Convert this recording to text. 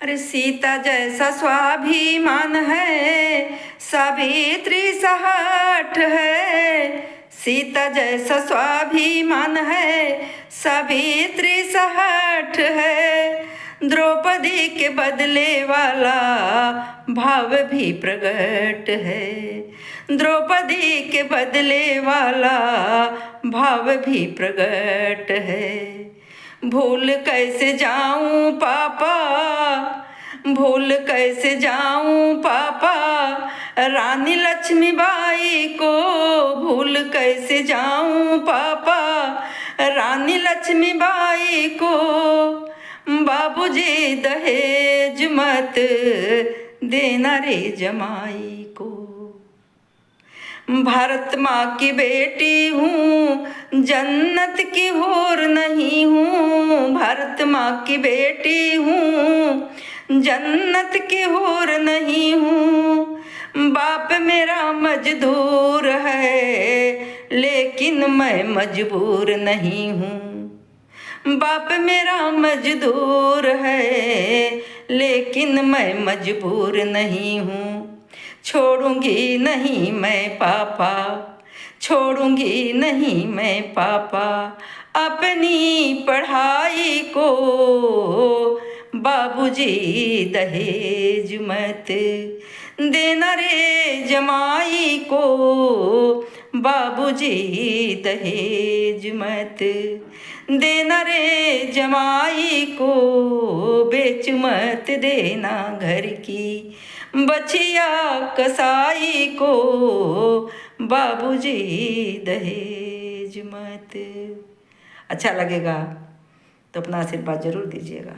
अरे सीता जैसा स्वाभिमान है, सावित्री सहट है। सीता जैसा स्वाभिमान है, सावित्री सहट है। द्रौपदी के बदले वाला भाव भी प्रगट है। द्रौपदी के बदले वाला भाव भी प्रगट है। भूल कैसे जाऊं पापा, भूल कैसे जाऊं पापा, रानी लक्ष्मीबाई को भूल कैसे जाऊं पापा, रानी लक्ष्मीबाई को। बाबूजी दहेज मत देना रे जमाई को। भारत माँ की बेटी हूँ, जन्नत की हूर नहीं हूँ। भारत माँ की बेटी हूँ, जन्नत की हूर नहीं हूँ। बाप मेरा मजदूर है, लेकिन मैं मजबूर नहीं हूँ। बाप मेरा मजदूर है, लेकिन मैं मजबूर नहीं हूँ। छोड़ूंगी नहीं मैं पापा, छोड़ूंगी नहीं मैं पापा, अपनी पढ़ाई को। बाबूजी दहेज मत देना रे जमाई को। बाबूजी दहेज मत देना रे जमाई को। बेच मत देना घर की बचिया कसाई को। बाबूजी दहेज मत। अच्छा लगेगा तो अपना आशीर्वाद जरूर दीजिएगा।